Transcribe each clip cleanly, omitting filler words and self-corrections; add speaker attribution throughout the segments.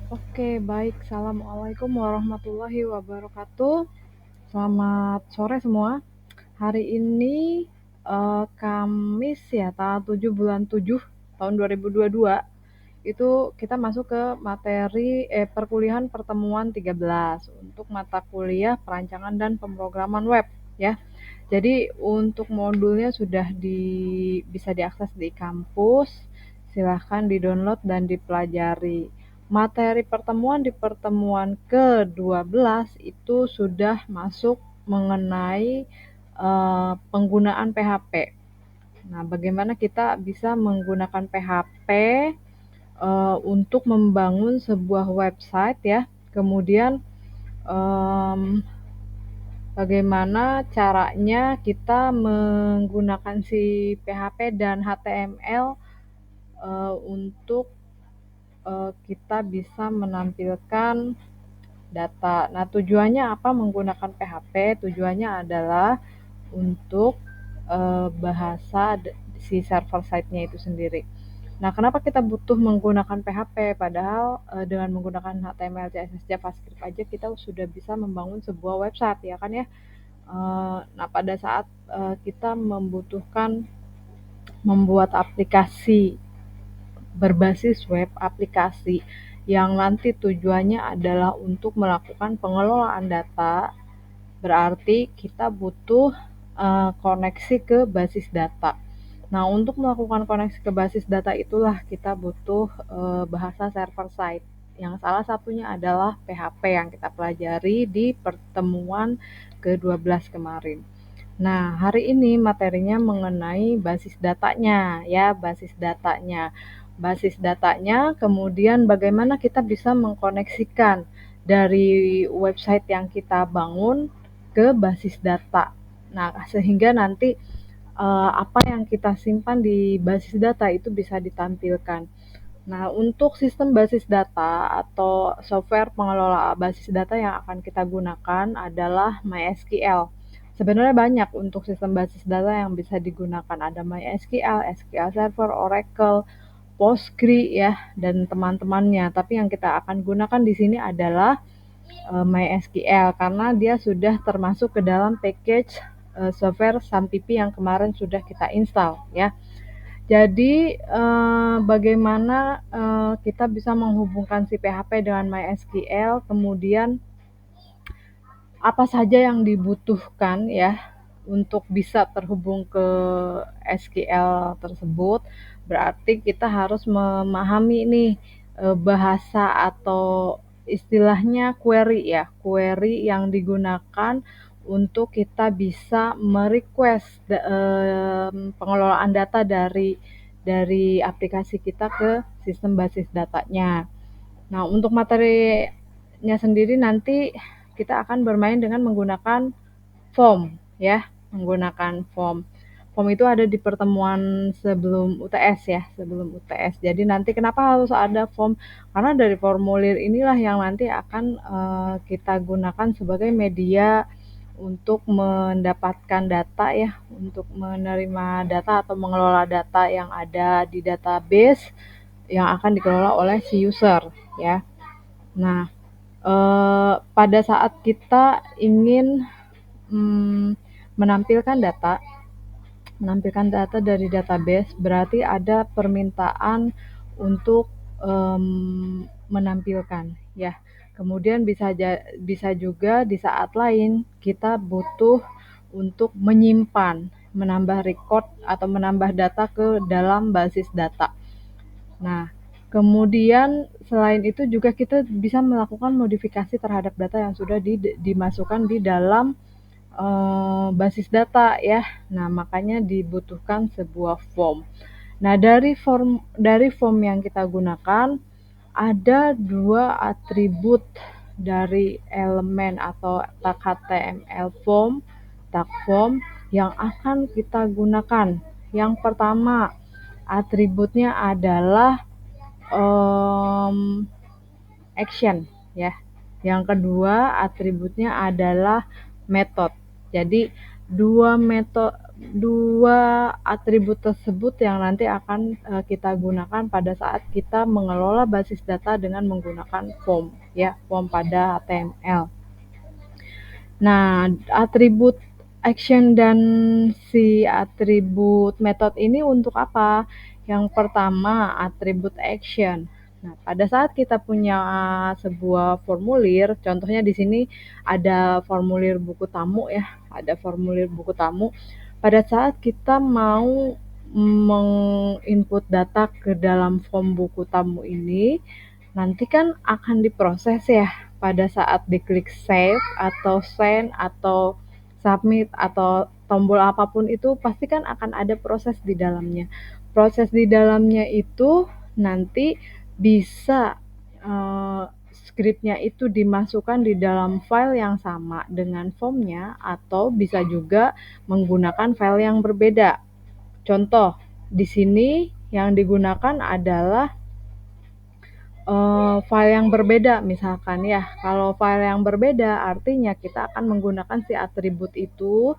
Speaker 1: Oke, baik. Assalamualaikum warahmatullahi wabarakatuh. Selamat sore semua. Hari ini Kamis ya, tanggal 7 bulan 7 tahun 2022. Itu kita masuk ke materi perkuliahan pertemuan 13 untuk mata kuliah perancangan dan pemrograman web ya. Jadi untuk modulnya sudah bisa diakses di kampus, silahkan di-download dan dipelajari. Materi pertemuan di pertemuan ke-12 itu sudah masuk mengenai penggunaan PHP. Nah, bagaimana kita bisa menggunakan PHP untuk membangun sebuah website ya. Kemudian bagaimana caranya kita menggunakan si PHP dan HTML untuk kita bisa menampilkan data. Nah, tujuannya apa menggunakan PHP? Tujuannya adalah untuk bahasa si server site-nya itu sendiri. Nah, kenapa kita butuh menggunakan PHP? Padahal dengan menggunakan HTML, CSS, JavaScript aja kita sudah bisa membangun sebuah website, ya kan ya? Nah, pada saat kita membutuhkan membuat aplikasi berbasis web, aplikasi yang nanti tujuannya adalah untuk melakukan pengelolaan data, berarti kita butuh koneksi ke basis data. Nah, untuk melakukan koneksi ke basis data itulah kita butuh bahasa server side, yang salah satunya adalah PHP yang kita pelajari di pertemuan ke-12 kemarin. Nah, hari ini materinya mengenai basis datanya ya, basis datanya. Basis datanya, kemudian bagaimana kita bisa mengkoneksikan dari website yang kita bangun ke basis data. Nah, sehingga nanti apa yang kita simpan di basis data itu bisa ditampilkan. Nah, untuk sistem basis data atau software pengelola basis data yang akan kita gunakan adalah MySQL. Sebenarnya banyak untuk sistem basis data yang bisa digunakan. Ada MySQL, SQL Server, Oracle, Postgre ya, dan teman-temannya. Tapi yang kita akan gunakan di sini adalah MySQL karena dia sudah termasuk ke dalam package software SAMPIPI yang kemarin sudah kita install ya. Jadi bagaimana kita bisa menghubungkan si PHP dengan MySQL, kemudian apa saja yang dibutuhkan ya untuk bisa terhubung ke SQL tersebut. Berarti kita harus memahami nih bahasa atau istilahnya query ya, query yang digunakan untuk kita bisa merequest pengelolaan data dari aplikasi kita ke sistem basis datanya. Nah, untuk materinya sendiri nanti kita akan bermain dengan menggunakan form ya, menggunakan form. Form itu ada di pertemuan sebelum UTS ya, sebelum UTS. Jadi nanti kenapa harus ada form? Karena dari formulir inilah yang nanti akan kita gunakan sebagai media untuk mendapatkan data ya, untuk menerima data atau mengelola data yang ada di database yang akan dikelola oleh si user ya. Nah, pada saat kita ingin menampilkan data dari database, berarti ada permintaan untuk menampilkan ya. Kemudian bisa juga di saat lain kita butuh untuk menyimpan, menambah record atau menambah data ke dalam basis data. Nah, kemudian selain itu juga kita bisa melakukan modifikasi terhadap data yang sudah dimasukkan di dalam basis data ya. Nah, makanya dibutuhkan sebuah form. Nah, dari form yang kita gunakan ada dua atribut dari elemen atau tag HTML form, tag form yang akan kita gunakan. Yang pertama, atributnya adalah action ya. Yang kedua, atributnya adalah method. Jadi dua atribut tersebut yang nanti akan kita gunakan pada saat kita mengelola basis data dengan menggunakan form, ya, form pada HTML. Nah, atribut action dan si atribut method ini untuk apa? Yang pertama, atribut action. Nah, pada saat kita punya sebuah formulir, contohnya di sini ada formulir buku tamu ya, ada formulir buku tamu. Pada saat kita mau menginput data ke dalam form buku tamu ini, nanti kan akan diproses ya pada saat diklik save atau send atau submit atau tombol apapun itu pasti kan akan ada proses di dalamnya. Proses di dalamnya itu nanti bisa skripnya itu dimasukkan di dalam file yang sama dengan formnya atau bisa juga menggunakan file yang berbeda. Contoh, di sini yang digunakan adalah file yang berbeda misalkan ya. Kalau file yang berbeda artinya kita akan menggunakan si atribut itu,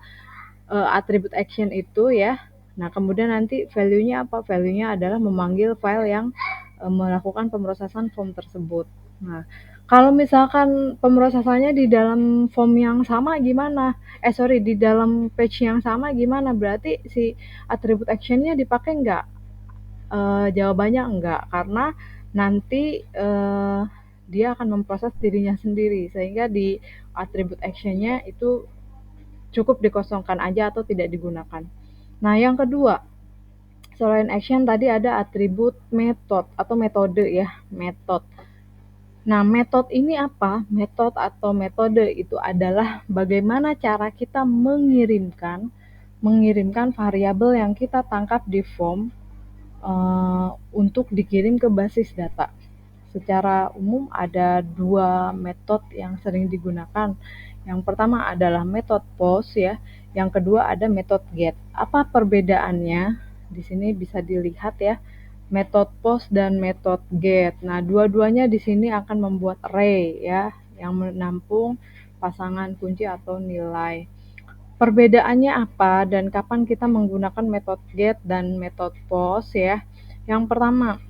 Speaker 1: atribut action itu ya. Nah, kemudian nanti value-nya apa? Value-nya adalah memanggil file yang melakukan pemrosesan form tersebut. Nah, kalau misalkan pemrosesannya di dalam form yang sama gimana? Di dalam page yang sama gimana? Berarti si atribut action-nya dipakai nggak? Jawabannya enggak, karena nanti dia akan memproses dirinya sendiri, sehingga di atribut action-nya itu cukup dikosongkan aja atau tidak digunakan. Nah, yang kedua, selain action tadi ada atribut method atau metode ya, method. Nah, metode ini apa? Metode atau metode itu adalah bagaimana cara kita mengirimkan variabel yang kita tangkap di form untuk dikirim ke basis data. Secara umum ada dua metode yang sering digunakan. Yang pertama adalah metode post ya, yang kedua ada metode get. Apa perbedaannya? Di sini bisa dilihat ya, metode post dan metode get. Nah, dua-duanya di sini akan membuat array ya, yang menampung pasangan kunci atau nilai. Perbedaannya apa dan kapan kita menggunakan metode get dan metode post ya? Yang pertama,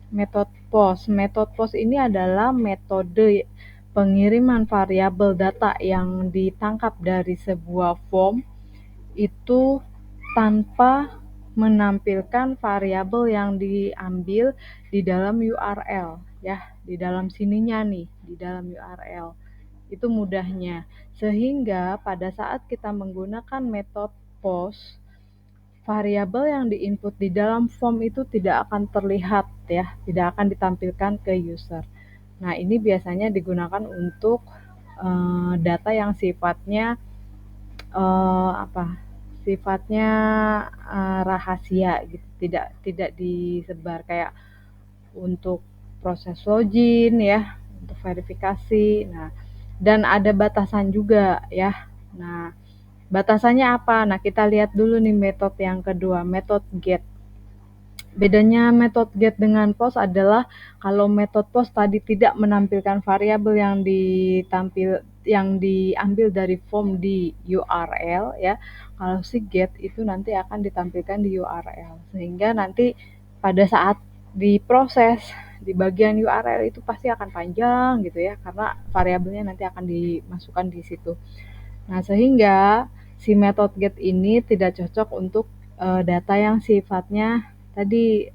Speaker 1: metode post. Metode post ini adalah metode pengiriman variabel data yang ditangkap dari sebuah form itu tanpa menampilkan variabel yang diambil di dalam URL ya, di dalam sininya nih, di dalam URL. Itu mudahnya. Sehingga pada saat kita menggunakan metode post, variabel yang diinput di dalam form itu tidak akan terlihat ya, tidak akan ditampilkan ke user. Nah, ini biasanya digunakan untuk data yang sifatnya sifatnya rahasia gitu, tidak disebar kayak untuk proses login ya, untuk verifikasi. Nah, dan ada batasan juga ya. Nah, batasannya apa? Nah, kita lihat dulu nih metode yang kedua, metode get. Bedanya metode get dengan post adalah kalau metode post tadi tidak menampilkan variabel yang diambil dari form di URL ya. Kalau si get itu nanti akan ditampilkan di URL. Sehingga nanti pada saat diproses di bagian URL itu pasti akan panjang gitu ya, karena variabelnya nanti akan dimasukkan di situ. Nah, sehingga si metode get ini tidak cocok untuk data yang sifatnya tadi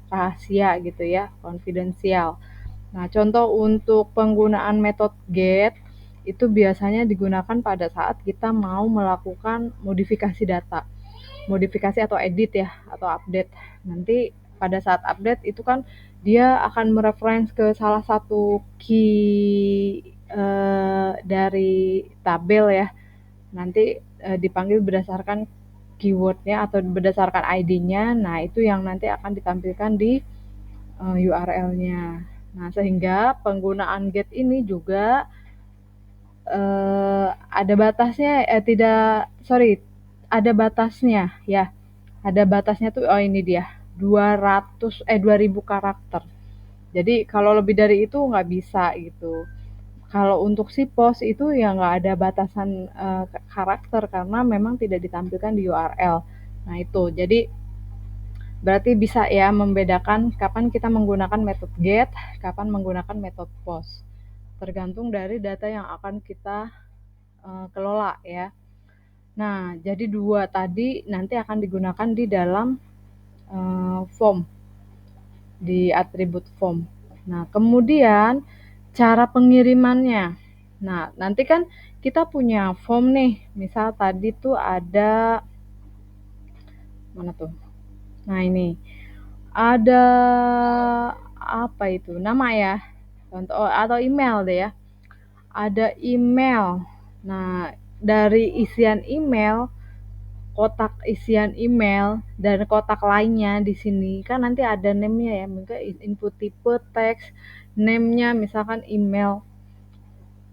Speaker 1: rahasia gitu ya, konfidensial. Nah, contoh untuk penggunaan metode get itu biasanya digunakan pada saat kita mau melakukan modifikasi data. Modifikasi atau edit ya, atau update. Nanti pada saat update itu kan dia akan mereference ke salah satu key dari tabel ya. Nanti dipanggil berdasarkan keywordnya atau berdasarkan ID-nya. Nah, itu yang nanti akan ditampilkan di URL-nya. Nah, sehingga penggunaan get ini juga ada batasnya, ada batasnya ya. Ada batasnya tuh, oh ini dia, 2000 karakter. Jadi kalau lebih dari itu nggak bisa gitu. kalau untuk si post itu ya nggak ada batasan karakter karena memang tidak ditampilkan di URL. Nah itu, jadi berarti bisa ya membedakan kapan kita menggunakan metode get, kapan menggunakan metode post. Tergantung dari data yang akan kita kelola ya. Nah, jadi dua tadi nanti akan digunakan di dalam form, di atribut form. Nah, kemudian cara pengirimannya. Nah, nanti kan kita punya form nih. Misal tadi tuh ada mana tuh? Nah, ini ada apa itu? Nama ya. Contoh atau email deh ya. Ada email. Nah, dari isian email, kotak isian email dan kotak lainnya di sini kan nanti ada name-nya ya, mungkin input tipe teks, name-nya misalkan email.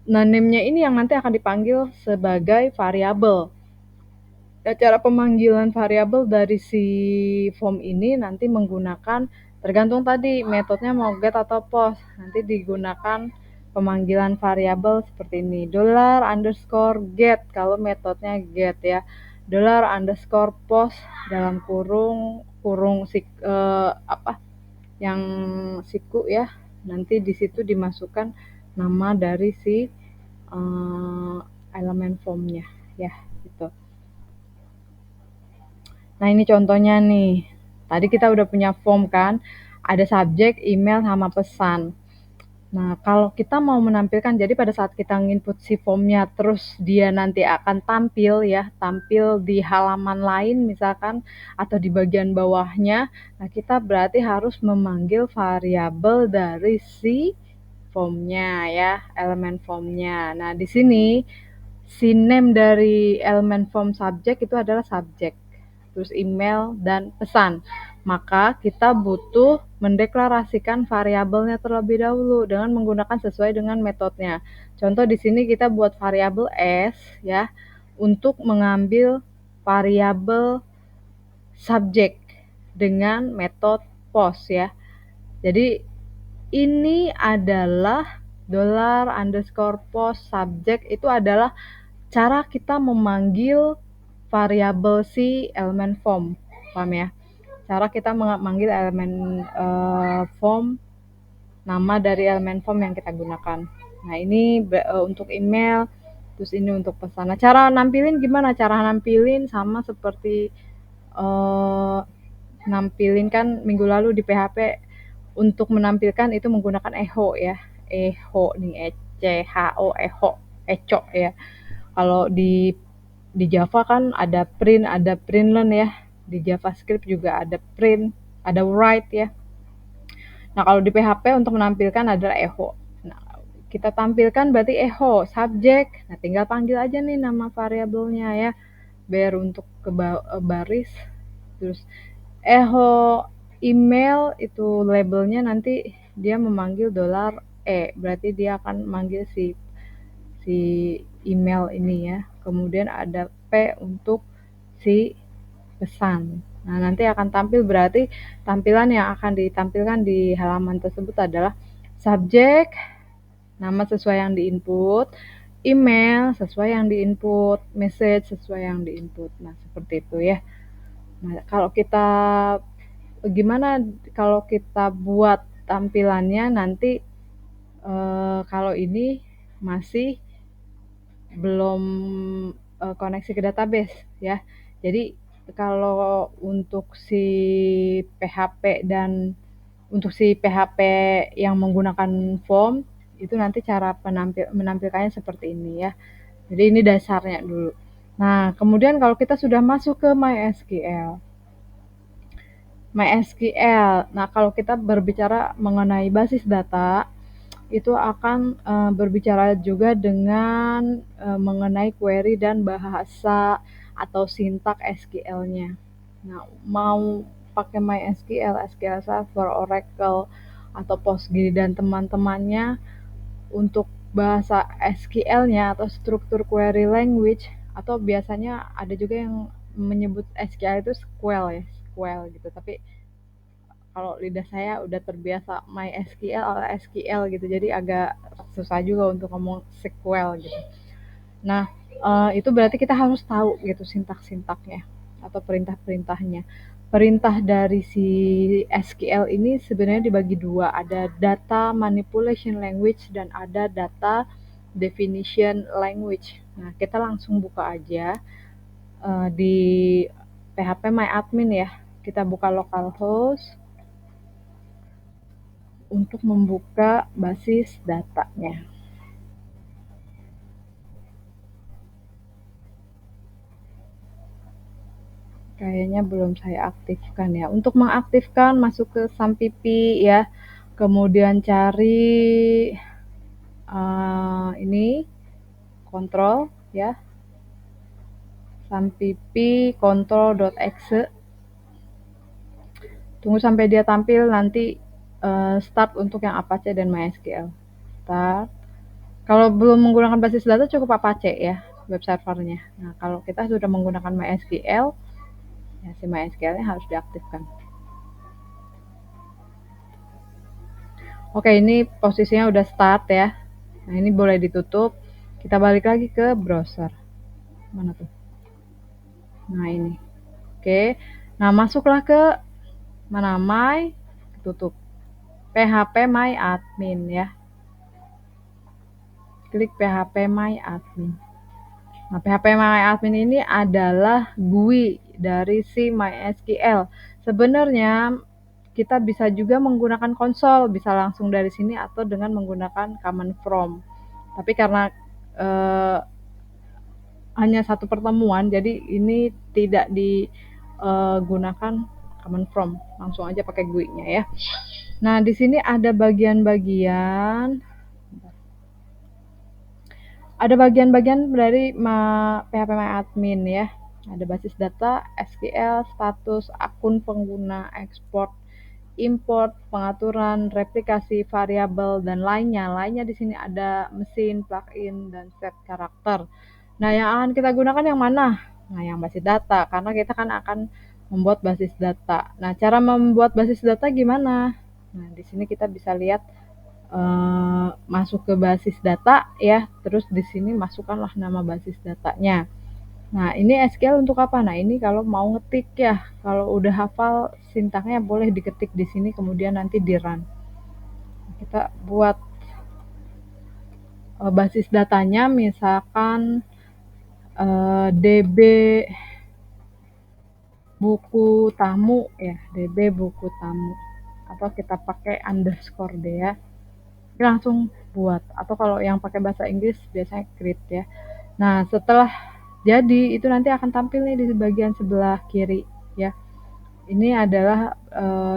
Speaker 1: Nah, name-nya ini yang nanti akan dipanggil sebagai variabel. Nah, cara pemanggilan variabel dari si form ini nanti menggunakan tergantung tadi metodenya mau get atau post. Nanti digunakan pemanggilan variabel seperti ini. $_get kalau metodenya get ya. $_post dalam kurung apa yang siku ya. Nanti di situ dimasukkan nama dari si elemen formnya ya gitu. Nah, ini contohnya nih. Tadi kita udah punya form kan, ada subjek, email, sama pesan. Nah, kalau kita mau menampilkan, jadi pada saat kita nginput si formnya, terus dia nanti akan tampil ya, tampil di halaman lain misalkan, atau di bagian bawahnya, nah kita berarti harus memanggil variabel dari si formnya ya, elemen formnya. Nah, di sini si name dari elemen form subjek itu adalah subjek, terus email dan pesan. Maka kita butuh mendeklarasikan variabelnya terlebih dahulu dengan menggunakan sesuai dengan metodenya. Contoh di sini kita buat variabel s ya untuk mengambil variabel subjek dengan metode post ya. Jadi ini adalah $_post subjek itu adalah cara kita memanggil variabel si elemen form, paham ya? Cara kita memanggil elemen form, nama dari elemen form yang kita gunakan. Nah, ini untuk email, terus ini untuk pesan. Nah, cara nampilin gimana? Cara nampilin sama seperti nampilin kan minggu lalu di PHP untuk menampilkan itu menggunakan echo ya. Echo nih, ECHO, echo ya. Kalau di Java kan ada print, ada println ya. Di JavaScript juga ada print, ada write ya. Nah, kalau di PHP untuk menampilkan adalah echo. Nah, kita tampilkan berarti echo, subjek. Nah, tinggal panggil aja nih nama variabelnya ya. Biar untuk ke baris. Terus echo email itu labelnya nanti dia memanggil $E. Berarti dia akan manggil si email ini ya. Kemudian ada P untuk si pesan. Nah, nanti akan tampil berarti tampilan yang akan ditampilkan di halaman tersebut adalah subjek, nama sesuai yang diinput, email sesuai yang diinput, message sesuai yang diinput. Nah, seperti itu ya. Nah, kalau kita gimana kalau kita buat tampilannya nanti kalau ini masih belum koneksi ke database ya. Jadi kalau untuk si PHP dan untuk si PHP yang menggunakan form itu nanti cara menampilkannya seperti ini ya. Jadi ini dasarnya dulu. Nah, kemudian kalau kita sudah masuk ke MySQL. Nah kalau kita berbicara mengenai basis data, itu akan berbicara juga dengan mengenai query dan bahasa atau sintak SQL-nya. Nah, mau pakai MySQL, SQL Server, Oracle, atau Postgre dan teman-temannya untuk bahasa SQL-nya atau struktur query language, atau biasanya ada juga yang menyebut SQL itu SQL ya, SQL gitu. Tapi kalau lidah saya udah terbiasa MySQL atau SQL gitu, jadi agak susah juga untuk ngomong SQL gitu. Nah, itu berarti kita harus tahu gitu sintak-sintaknya atau perintah-perintahnya. Perintah dari si SQL ini sebenarnya dibagi dua, ada data manipulation language dan ada data definition language. Nah, kita langsung buka aja di PHP My Admin ya. Kita buka localhost untuk membuka basis datanya. Kayaknya belum saya aktifkan ya. Untuk mengaktifkan masuk ke Sampipi ya. Kemudian cari ini kontrol ya. Sampipi control.exe. Tunggu sampai dia tampil nanti start untuk yang Apache dan MySQL. Start. Kalau belum menggunakan basis data cukup Apache ya web servernya. Nah, kalau kita sudah menggunakan MySQL, ya si MySQL-nya harus diaktifkan. Oke, ini posisinya udah start ya. Nah, ini boleh ditutup. Kita balik lagi ke browser. Mana tuh? Nah, ini. Oke. Nah, masuklah ke mana My, tutup. PHP My Admin ya. Klik PHP My Admin. Nah, PHP My Admin ini adalah GUI dari si MySQL. Sebenarnya kita bisa juga menggunakan konsol, bisa langsung dari sini atau dengan menggunakan command from. Tapi karena hanya satu pertemuan, jadi ini tidak digunakan command from, langsung aja pakai GUI-nya ya. Nah, di sini ada bagian-bagian dari PHP My Admin ya. Ada basis data, SQL, status, akun pengguna, ekspor, import, pengaturan, replikasi, variabel dan lainnya. Lainnya di sini ada mesin, plugin, dan set karakter. Nah, yang akan kita gunakan yang mana? Nah, yang basis data, karena kita kan akan membuat basis data. Nah, cara membuat basis data gimana? Nah, di sini kita bisa lihat masuk ke basis data ya, terus di sini masukkanlah nama basis datanya. Nah, ini SQL untuk apa? Nah, ini kalau mau ngetik ya, kalau udah hafal sintaknya boleh diketik di sini kemudian nanti di run. Kita buat basis datanya misalkan DB buku tamu ya, DB buku tamu, atau kita pakai underscore deh ya. Langsung buat, atau kalau yang pakai bahasa Inggris biasanya create ya. Nah, setelah jadi itu nanti akan tampil nih di bagian sebelah kiri ya. Ini adalah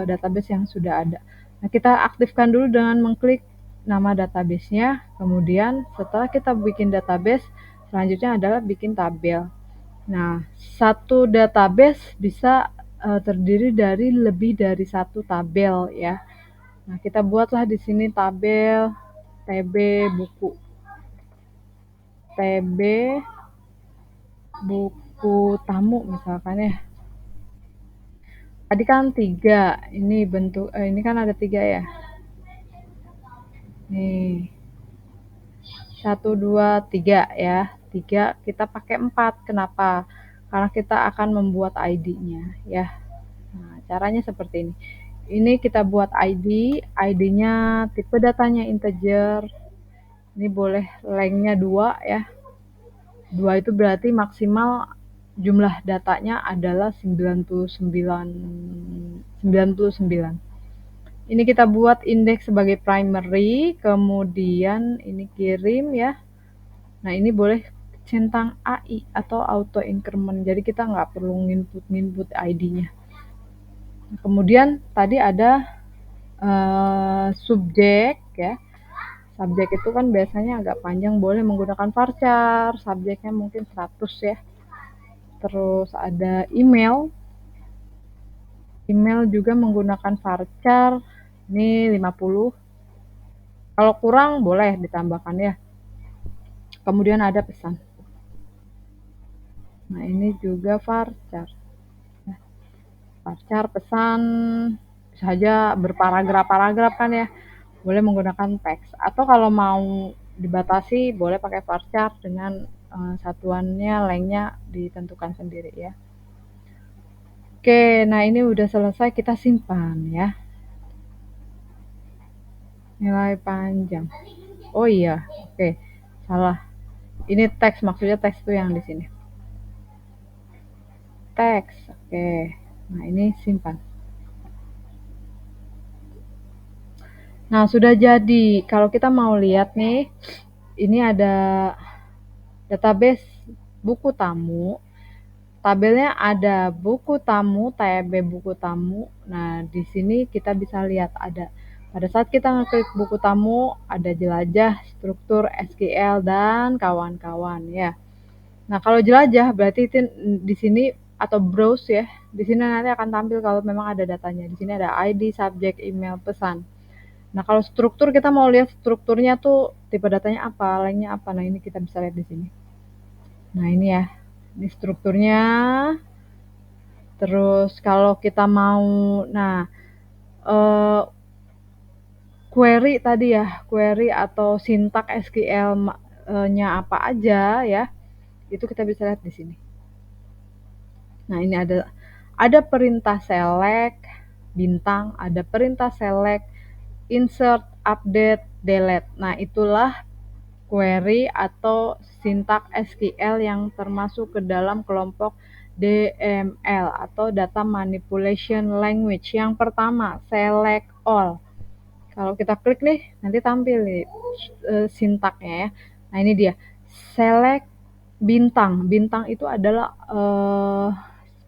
Speaker 1: database yang sudah ada. Nah, kita aktifkan dulu dengan mengklik nama database-nya. Kemudian setelah kita bikin database, selanjutnya adalah bikin tabel. Nah, satu database bisa terdiri dari lebih dari satu tabel ya. Nah, kita buatlah di sini tabel TB buku. TB buku tamu misalkan ya. Tadi kan 3, ini bentuk ini kan ada 3 ya. Nih. 1 2 3 ya. 3 kita pakai 4. Kenapa? Karena kita akan membuat ID-nya ya. Nah, caranya seperti ini. Ini kita buat ID, ID-nya tipe datanya integer. Ini boleh length-nya 2 ya. 2 itu berarti maksimal jumlah datanya adalah 99. Ini kita buat indeks sebagai primary, kemudian ini kirim ya. Nah, ini boleh centang AI atau auto increment, jadi kita nggak perlu nginput ID-nya. Nah, kemudian tadi ada subjek ya. Subjek itu kan biasanya agak panjang, boleh menggunakan varchar, subjeknya mungkin 100 ya. Terus ada email. Email juga menggunakan varchar, ini 50. Kalau kurang boleh ditambahkan ya. Kemudian ada pesan. Nah, ini juga varchar. Varchar pesan saja berparagraf-paragraf kan ya. boleh menggunakan teks. Atau kalau mau dibatasi boleh pakai varchar dengan satuannya lengthnya ditentukan sendiri ya. Oke, nah ini udah selesai, kita simpan ya. Nilai panjang. Oh iya, oke. Salah. Ini teks, maksudnya teks tuh yang di sini. Teks. Oke. Nah, ini simpan. Nah, sudah jadi. Kalau kita mau lihat nih, ini ada database buku tamu. Tabelnya ada buku tamu, tab buku tamu. Nah, di sini kita bisa lihat ada pada saat kita ngeklik buku tamu, ada jelajah, struktur SQL dan kawan-kawan ya. Nah, kalau jelajah berarti itu di sini atau browse ya. Di sini nanti akan tampil kalau memang ada datanya. Di sini ada ID, subjek, email, pesan. Nah, kalau struktur kita mau lihat strukturnya tuh tipe datanya apa, lengthnya apa. Nah, ini kita bisa lihat di sini. Nah, ini ya. Ini strukturnya. Terus kalau kita mau, nah, query tadi ya, query atau sintak SQL-nya apa aja ya, itu kita bisa lihat di sini. Nah, ini ada perintah select, bintang, ada perintah select, insert, update, delete. Nah, itulah query atau sintak SQL yang termasuk ke dalam kelompok DML atau Data Manipulation Language. Yang pertama, select all. Kalau kita klik nih, nanti tampil nih sintaknya ya. Nah, ini dia. Select bintang. Bintang itu adalah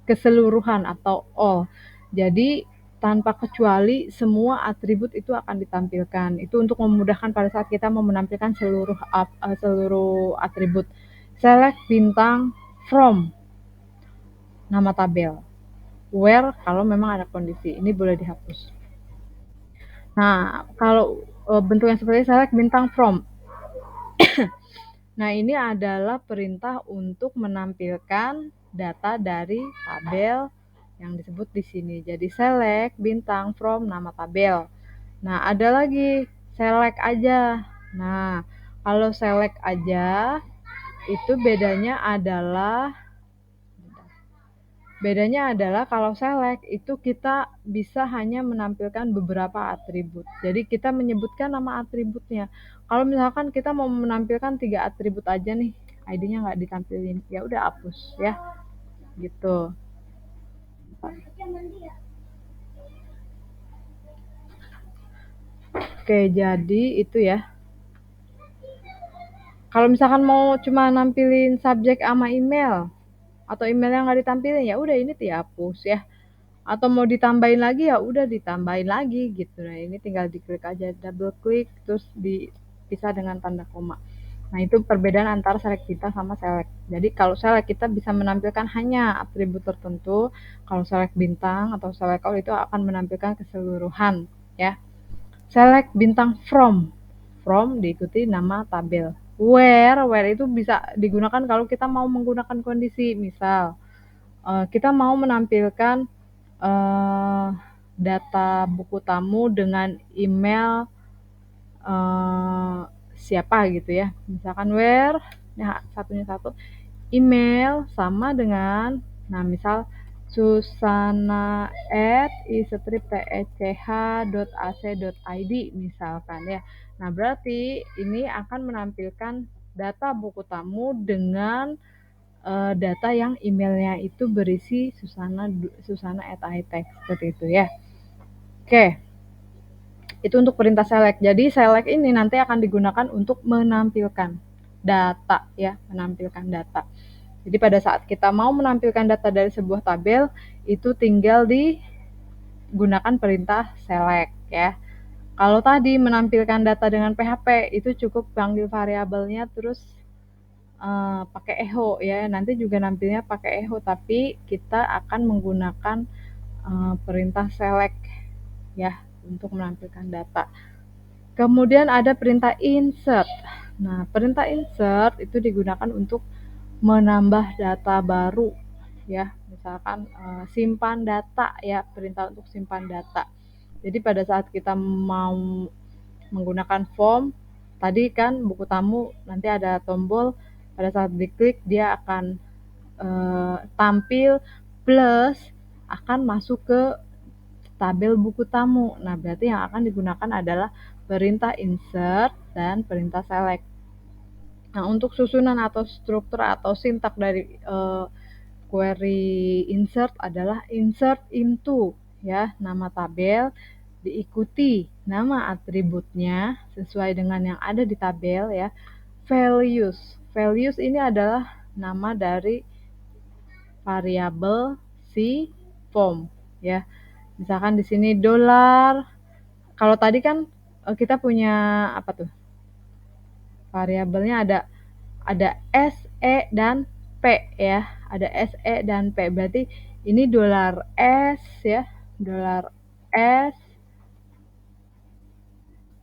Speaker 1: keseluruhan atau all. Jadi tanpa kecuali semua atribut itu akan ditampilkan. Itu untuk memudahkan pada saat kita mau menampilkan seluruh atribut. Select bintang from nama tabel. Where kalau memang ada kondisi. Ini boleh dihapus. Nah, kalau bentuk yang seperti select bintang from. Nah, ini adalah perintah untuk menampilkan data dari tabel yang disebut di sini. Jadi select bintang from nama tabel. Nah, ada lagi select aja. Nah, kalau select aja itu bedanya adalah kalau select itu kita bisa hanya menampilkan beberapa atribut. Jadi kita menyebutkan nama atributnya. Kalau misalkan kita mau menampilkan 3 atribut aja nih, ID-nya nggak ditampilin, ya udah hapus ya, gitu. Oke, jadi itu ya. Kalau misalkan mau cuma nampilin subjek sama email, atau email yang nggak ditampilin, ya udah ini dihapus ya. Atau mau ditambahin lagi, ya udah ditambahin lagi gitu. Nah, ini tinggal diklik aja, double klik terus dipisah dengan tanda koma. Nah, itu perbedaan antara select bintang sama select. Jadi kalau select kita bisa menampilkan hanya atribut tertentu, kalau select bintang atau select all itu akan menampilkan keseluruhan ya. Select bintang from diikuti nama tabel. Where itu bisa digunakan kalau kita mau menggunakan kondisi, misal kita mau menampilkan data buku tamu dengan email siapa gitu ya. Misalkan where, ya satunya satu, email sama dengan, nah misal susana@istrip.tech.ac.id misalkan ya. Nah, berarti ini akan menampilkan data buku tamu dengan data yang emailnya itu berisi susana@itech seperti itu ya. Oke, itu untuk perintah select. Jadi select ini nanti akan digunakan untuk menampilkan data ya, menampilkan data. Jadi pada saat kita mau menampilkan data dari sebuah tabel, itu tinggal digunakan perintah select ya. Kalau tadi menampilkan data dengan PHP, itu cukup panggil variabelnya terus pakai echo ya. Nanti juga nampilnya pakai echo, tapi kita akan menggunakan perintah select ya untuk menampilkan data. Kemudian ada perintah insert. Nah, perintah insert itu digunakan untuk menambah data baru ya. Misalkan simpan data ya, perintah untuk simpan data. Jadi pada saat kita mau menggunakan form. Tadi kan buku tamu nanti ada tombol, pada saat diklik dia akan tampil plus akan masuk ke tabel buku tamu. Nah, berarti yang akan digunakan adalah perintah insert dan perintah select. Nah, untuk susunan atau struktur atau sintak dari query insert adalah insert into, ya, nama tabel diikuti nama atributnya sesuai dengan yang ada di tabel, ya. Values ini adalah nama dari variabel si form, ya. Misalkan di sini dolar. Kalau tadi kan kita punya apa tuh? Variabelnya ada S, E, dan P, ya. Ada S, E, dan P. Berarti ini dolar S, ya. Dolar S.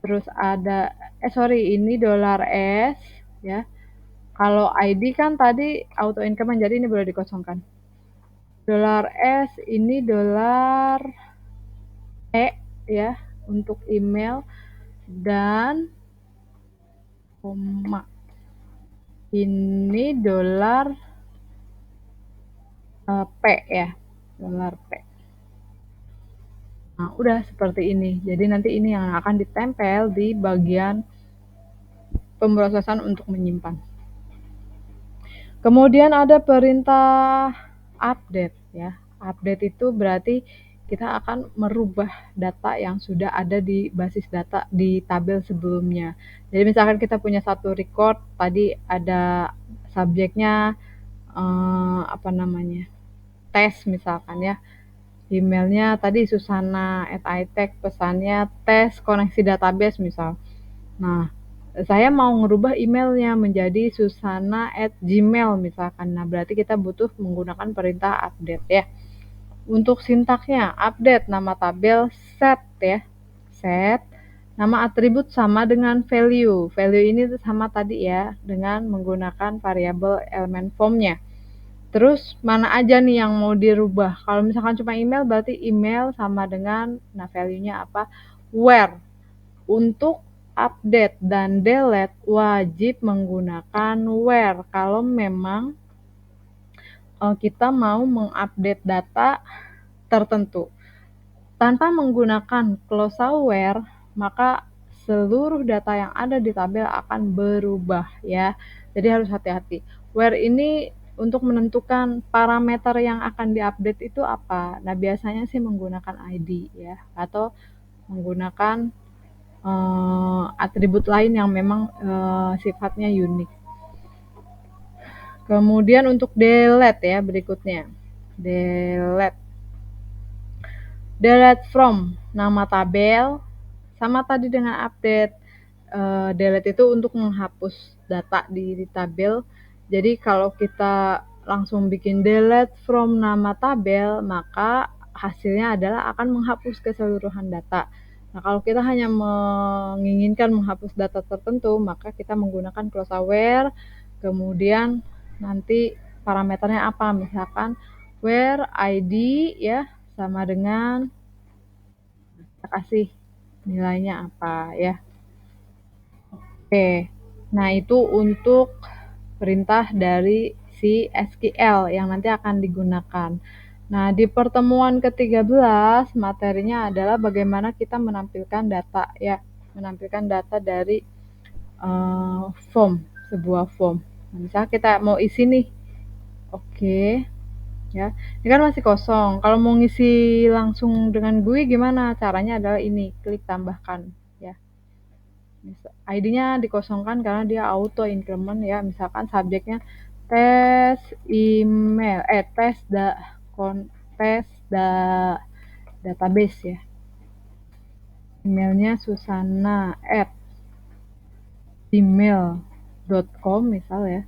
Speaker 1: Terus ada ini dolar S, ya. Kalau ID kan tadi auto increment, jadi ini boleh dikosongkan. Dolar S ini dolar E, ya, untuk email, dan koma ini dolar P, ya, dolar P. Nah, udah seperti ini. Jadi nanti ini yang akan ditempel di bagian pemrosesan untuk menyimpan. Kemudian ada perintah update, ya. Update itu berarti kita akan merubah data yang sudah ada di basis data di tabel sebelumnya. Jadi misalkan kita punya satu record, tadi ada subjeknya tes misalkan, ya. Emailnya tadi susana@itech, pesannya tes koneksi database misal. Nah, saya mau ngerubah emailnya menjadi susana@gmail misalkan. Nah, berarti kita butuh menggunakan perintah update, ya. Untuk sintaknya, update nama tabel, set, ya. Set nama atribut sama dengan value. Value ini sama tadi, ya, dengan menggunakan variabel elemen formnya. Terus mana aja nih yang mau dirubah? Kalau misalkan cuma email, berarti email sama dengan value-nya apa? Where. Untuk update dan delete wajib menggunakan where kalau memang kita mau mengupdate data tertentu. Tanpa menggunakan clause where, maka seluruh data yang ada di tabel akan berubah, ya. Jadi harus hati-hati. Where ini untuk menentukan parameter yang akan diupdate itu apa. Nah, biasanya sih menggunakan ID, ya, atau menggunakan atribut lain yang memang sifatnya unik. Kemudian untuk delete, ya, berikutnya. Delete from nama tabel sama tadi dengan update. Delete itu untuk menghapus data di tabel. Jadi kalau kita langsung bikin delete from nama tabel, maka hasilnya adalah akan menghapus keseluruhan data. Nah, kalau kita hanya menginginkan menghapus data tertentu, maka kita menggunakan clause where, kemudian nanti parameternya apa, misalkan where ID, ya, sama dengan kita kasih nilainya apa, ya. Oke, nah itu untuk perintah dari si SQL yang nanti akan digunakan. Nah, di pertemuan ke-13 materinya adalah bagaimana kita menampilkan data, ya, menampilkan data dari form, sebuah form. Nah, misalnya kita mau isi nih, oke, ya, ini kan masih kosong. Kalau mau ngisi langsung dengan GUI gimana? Caranya adalah ini, klik tambahkan, ya. ID-nya dikosongkan karena dia auto increment, ya. Misalkan subjeknya tes email, tes database, ya. Emailnya susana@gmail.com misal, ya.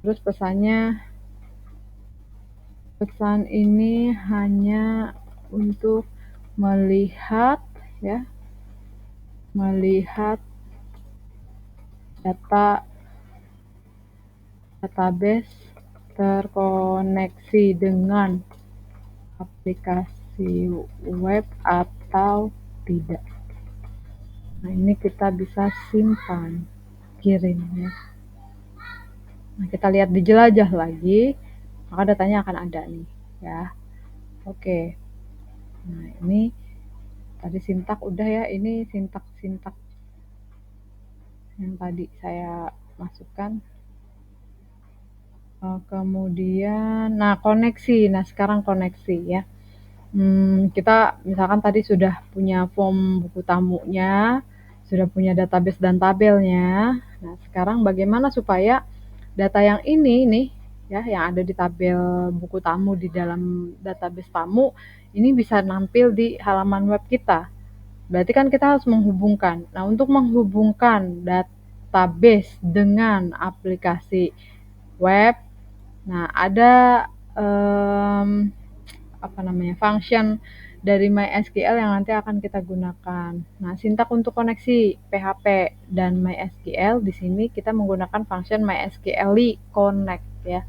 Speaker 1: Terus pesan ini hanya untuk melihat, ya, melihat database terkoneksi dengan aplikasi web atau tidak. Nah, ini kita bisa simpan, kirim ya. Nah, kita lihat dijelajah lagi, maka datanya akan ada nih ya. Oke. Nah, ini tadi sintak udah ya, ini sintak-sintak yang tadi saya masukkan. Kemudian, nah koneksi. Nah, sekarang koneksi ya. Kita misalkan tadi sudah punya form buku tamunya, sudah punya database dan tabelnya. Nah, sekarang bagaimana supaya data yang ini nih, ya, yang ada di tabel buku tamu di dalam database tamu, ini bisa nampil di halaman web kita. Berarti kan kita harus menghubungkan. Nah, untuk menghubungkan database dengan aplikasi web, nah ada function dari MySQL yang nanti akan kita gunakan. Nah, sintak untuk koneksi PHP dan MySQL di sini kita menggunakan function MySQL connect ya.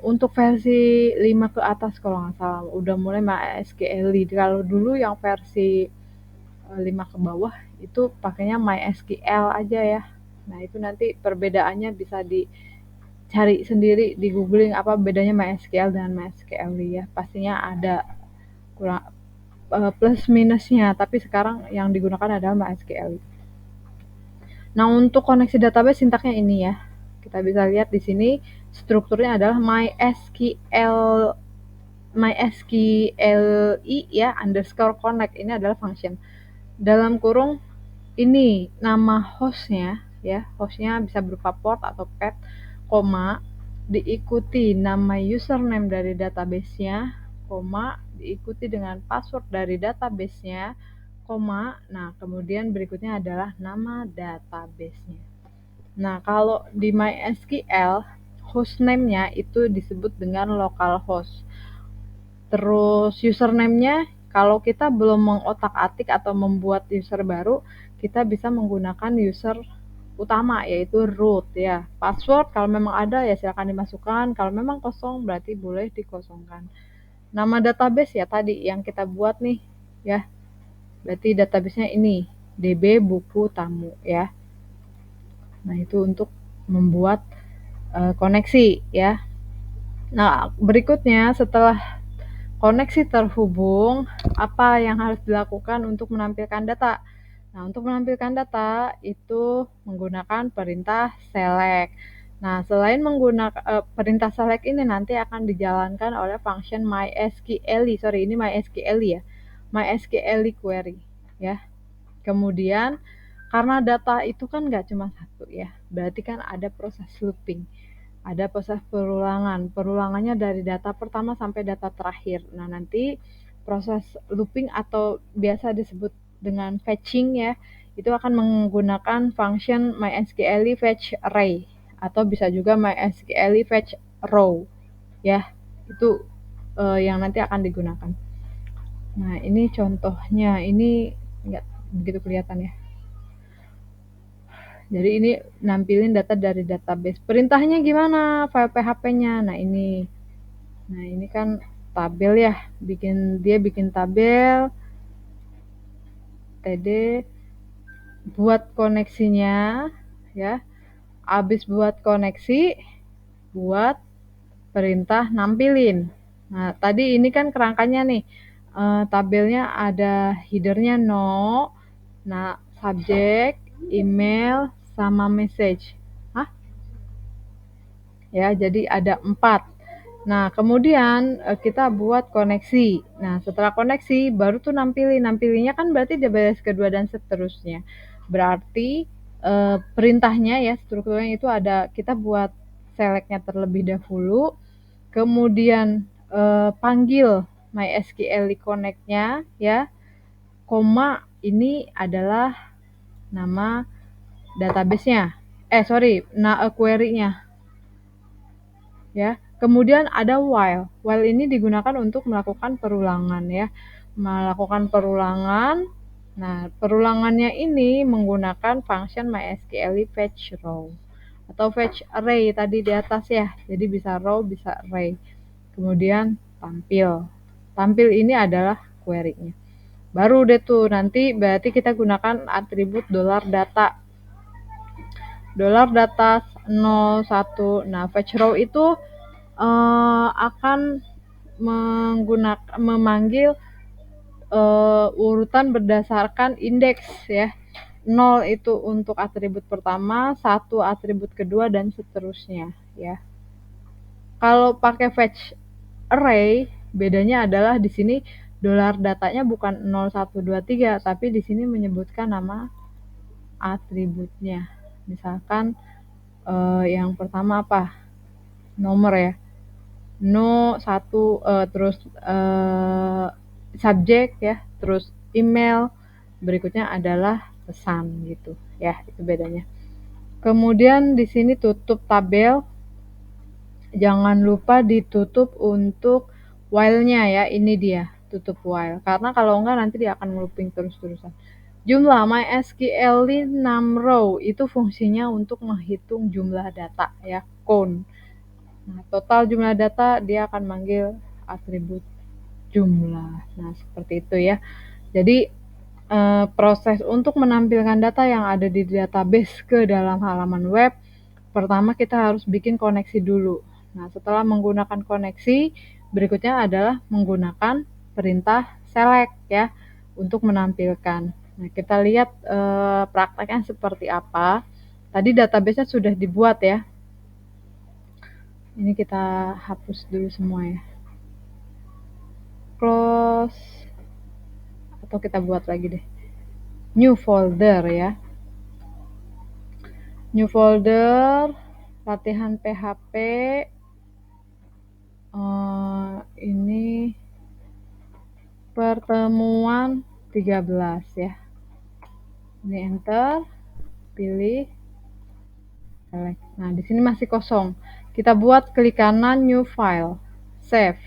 Speaker 1: Untuk versi 5 ke atas kalau nggak salah udah mulai MySQL. Kalau dulu yang versi 5 ke bawah itu pakainya MySQL aja ya. Nah, itu nanti perbedaannya bisa dicari sendiri di googling apa bedanya MySQL dan MySQL ya. Pastinya ada kurang plus minusnya, tapi sekarang yang digunakan adalah MySQL. Nah, untuk koneksi database sintaknya ini ya. Kita bisa lihat di sini strukturnya adalah MySQLi ya underscore connect, ini adalah function. Dalam kurung ini nama hostnya ya, hostnya bisa berupa port atau path, koma, diikuti nama username dari database-nya, koma, diikuti dengan password dari database-nya, koma, nah kemudian berikutnya adalah nama database-nya. Nah, kalau di MySQL, hostname-nya itu disebut dengan localhost. Terus username-nya, kalau kita belum mengotak-atik atau membuat user baru, kita bisa menggunakan user utama yaitu root ya. Password kalau memang ada ya silakan dimasukkan, kalau memang kosong berarti boleh dikosongkan. Nama database ya tadi yang kita buat nih ya. Berarti database-nya ini DB buku tamu ya. Nah, itu untuk membuat koneksi ya. Nah, berikutnya setelah koneksi terhubung, apa yang harus dilakukan untuk menampilkan data? Nah, untuk menampilkan data itu menggunakan perintah select. Nah, selain menggunakan perintah select ini nanti akan dijalankan oleh function MySQL ya, MySQL query ya. Kemudian karena data itu kan nggak cuma satu ya, berarti kan ada proses looping. Ada proses perulangan. Perulangannya dari data pertama sampai data terakhir. Nah, nanti proses looping atau biasa disebut dengan fetching ya, itu akan menggunakan function MySQL fetch array atau bisa juga MySQL fetch row ya. Itu yang nanti akan digunakan. Nah, ini contohnya. Ini nggak begitu kelihatan ya. Jadi ini nampilin data dari database. Perintahnya gimana? File PHP-nya. Nah, ini. Nah, ini kan tabel ya. Dia bikin tabel td, buat koneksinya ya. Habis buat koneksi, buat perintah nampilin. Nah, tadi ini kan kerangkanya nih. Tabelnya ada headernya no. Nah, subjek, email, sama message. Hah? Ya, jadi ada 4. Nah, kemudian kita buat koneksi. Nah, setelah koneksi baru tuh nampilinnya kan berarti database kedua dan seterusnya. Berarti perintahnya ya strukturnya itu ada kita buat select-nya terlebih dahulu, kemudian panggil MySQL connect-nya ya, koma ini adalah nama database-nya. Query-nya ya. Kemudian ada while. While ini digunakan untuk melakukan perulangan ya. Melakukan perulangan. Nah, perulangannya ini menggunakan function MySQL fetch row atau fetch array tadi di atas ya. Jadi bisa row, bisa array. Kemudian tampil. Tampil ini adalah query-nya. Baru deh tuh nanti berarti kita gunakan atribut $data. $data 01. Nah, fetch row itu akan memanggil urutan berdasarkan indeks ya. 0 itu untuk atribut pertama, 1 atribut kedua, dan seterusnya ya. Kalau pakai fetch array, bedanya adalah di sini $datanya bukan 0123, tapi di sini menyebutkan nama atributnya. Misalkan yang pertama apa? Nomor ya. No 1 terus subjek ya, terus email, berikutnya adalah pesan gitu ya, itu bedanya. Kemudian di sini tutup tabel, jangan lupa ditutup untuk while-nya ya, ini dia tutup while, karena kalau enggak nanti dia akan looping terus-terusan. Jumlah MySQL 6 row itu fungsinya untuk menghitung jumlah data ya, count. Nah, total jumlah data dia akan manggil atribut jumlah. Nah, seperti itu ya. Jadi proses untuk menampilkan data yang ada di database ke dalam halaman web, pertama kita harus bikin koneksi dulu. Nah, setelah menggunakan koneksi, berikutnya adalah menggunakan perintah select ya untuk menampilkan. Nah, kita lihat prakteknya seperti apa. Tadi database-nya sudah dibuat ya. Ini kita hapus dulu semua ya. Close, atau kita buat lagi deh. New folder ya. New folder, latihan PHP. Ini pertemuan 13 ya. Ini enter, pilih, select. Nah, di sini masih kosong. Kita buat klik kanan new file, save.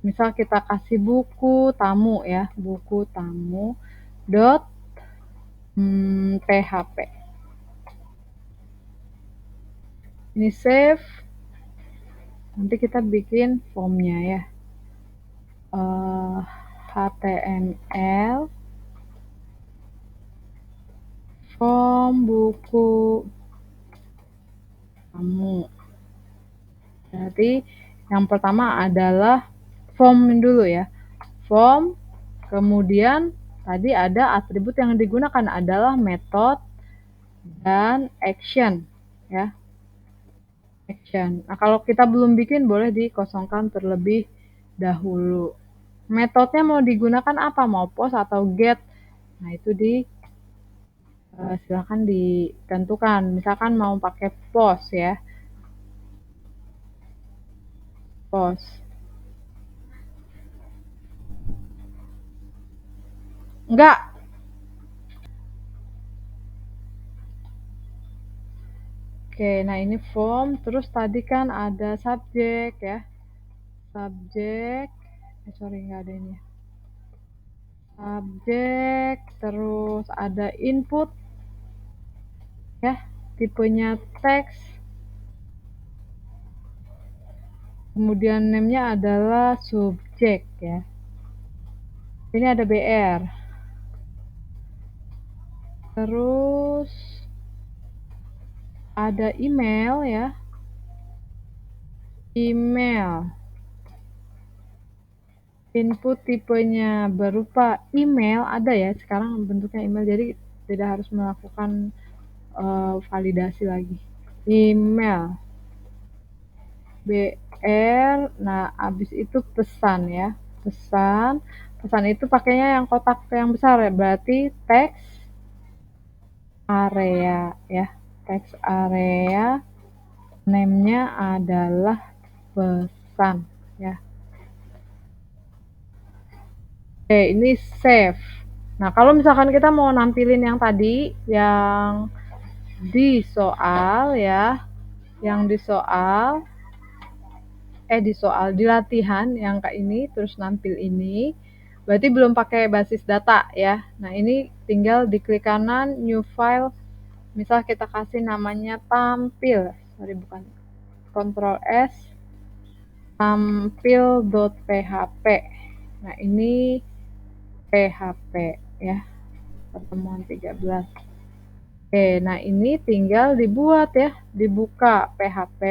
Speaker 1: Misal kita kasih buku tamu ya, buku tamu dot php. Ini save. Nanti kita bikin formnya ya. HTML form buku tamu. Berarti yang pertama adalah form dulu ya. Form, kemudian tadi ada atribut yang digunakan adalah method dan action ya. Action. Nah, kalau kita belum bikin boleh dikosongkan terlebih dahulu. Metodenya mau digunakan apa? Mau post atau get? Nah, itu silakan ditentukan. Misalkan mau pakai post ya. Post. Enggak. Oke, nah ini form, terus tadi kan ada subjek ya. Subjek, sorry nggak ada ini. Subjek, terus ada input ya, tipenya teks. Kemudian name-nya adalah subjek ya. Ini ada BR. Terus ada email ya. Email. Input tipenya berupa email, ada ya sekarang bentuknya email, jadi tidak harus melakukan validasi lagi. Email. BR. Nah, habis itu pesan ya. Pesan. Pesan itu pakainya yang kotak yang besar ya, berarti teks area ya. Teks area, name-nya adalah pesan ya. Oke, ini save. Nah, kalau misalkan kita mau nampilin yang tadi, yang di soal ya, yang di soal, di latihan yang kayak ini, terus nampil ini, berarti belum pakai basis data ya. Nah, ini tinggal diklik kanan, new file, misal kita kasih namanya tampil, sorry bukan, Ctrl S, tampil.php. Nah, ini PHP ya, pertemuan 13. Oke, nah ini tinggal dibuat ya, dibuka PHP,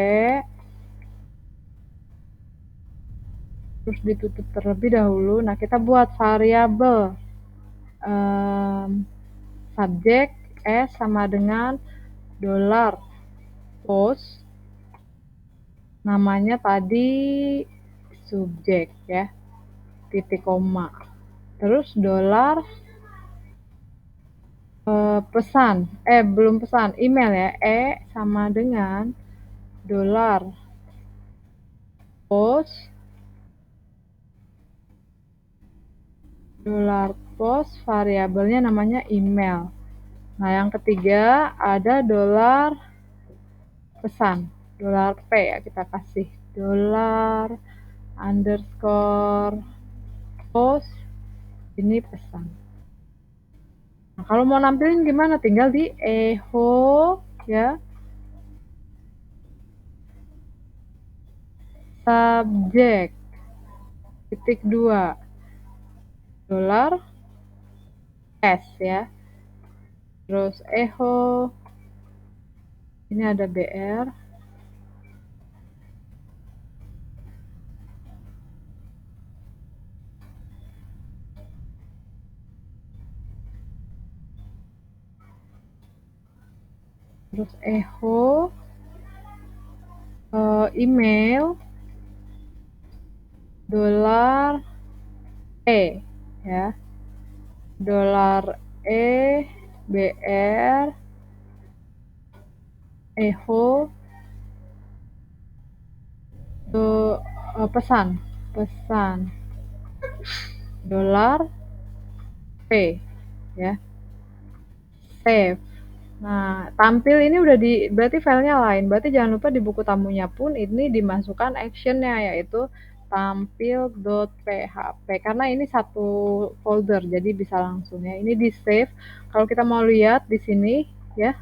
Speaker 1: terus ditutup terlebih dahulu. Nah, kita buat variabel subjek S sama dengan dolar post, namanya tadi subjek ya, titik koma. Terus dolar pesan, belum pesan, email ya, sama dengan dolar post, variabelnya namanya email. Nah, yang ketiga ada dolar pesan, dolar P ya, kita kasih dolar underscore post, ini pesan. Nah, kalau mau nampilin gimana? Tinggal di echo ya, subjek titik 2 dolar S ya, terus echo, ini ada BR, terus echo email dolar ya, dolar BR echo pesan dolar P ya, save. Nah, tampil ini udah berarti filenya lain. Berarti jangan lupa di buku tamunya pun ini dimasukkan actionnya, yaitu tampil.php, karena ini satu folder jadi bisa langsung ya. Ini di save. Kalau kita mau lihat di sini ya.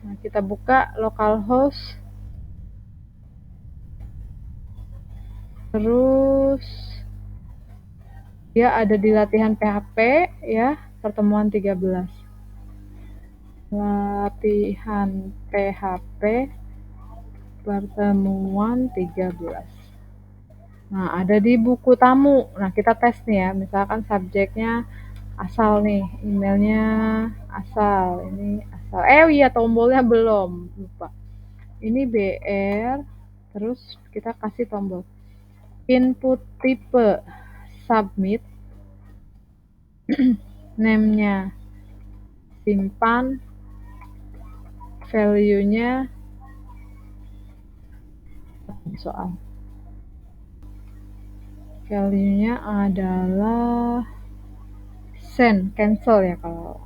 Speaker 1: Nah, kita buka localhost. Terus dia ada di latihan PHP ya, pertemuan 13. Latihan PHP pertemuan 13. Nah, ada di buku tamu. Nah, kita tes nih ya. Misalkan subjeknya asal nih, emailnya asal. Ini asal. Iya, tombolnya belum. Lupa. Ini BR. Terus kita kasih tombol. Input tipe submit. Name-nya simpan. Value-nya soal. Value-nya adalah send, cancel ya kalau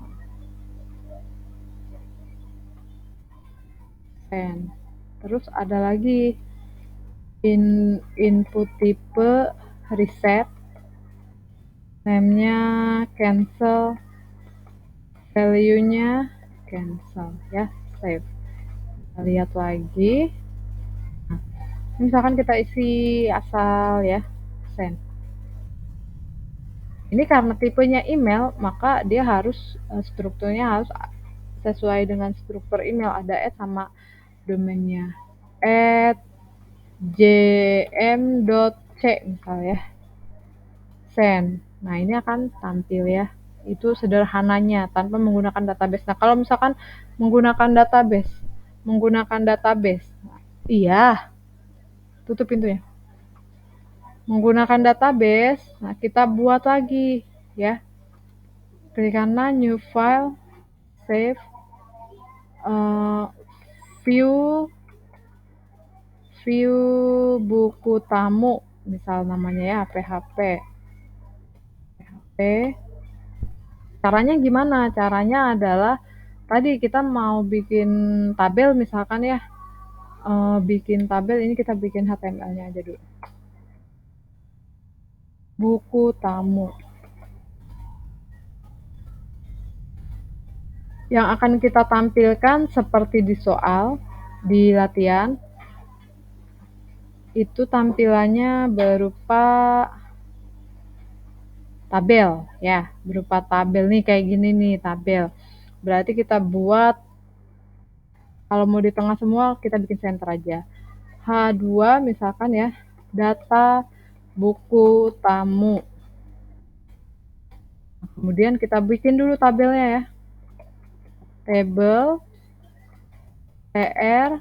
Speaker 1: send. Terus ada lagi input tipe reset, name-nya cancel, value-nya cancel ya, save. Kita lihat lagi. Nah, misalkan kita isi asal ya, send. Ini karena tipenya email, maka dia harus strukturnya harus sesuai dengan struktur email, ada sama domainnya @jm.c misalnya, send. Nah, ini akan tampil ya. Itu sederhananya tanpa menggunakan database. Nah, kalau misalkan menggunakan database, iya, tutup pintunya. Menggunakan database, nah kita buat lagi ya. Klik kanan new file, save, view buku tamu misal namanya ya, PHP. Caranya gimana? Caranya adalah tadi kita mau bikin tabel misalkan ya, bikin tabel ini kita bikin HTML-nya aja dulu. Buku tamu. Yang akan kita tampilkan seperti di soal, di latihan, itu tampilannya berupa tabel ya, berupa tabel nih kayak gini nih tabel. Berarti kita buat kalau mau di tengah semua kita bikin center aja. H2 misalkan ya, data buku tamu. Kemudian kita bikin dulu tabelnya ya. Table TR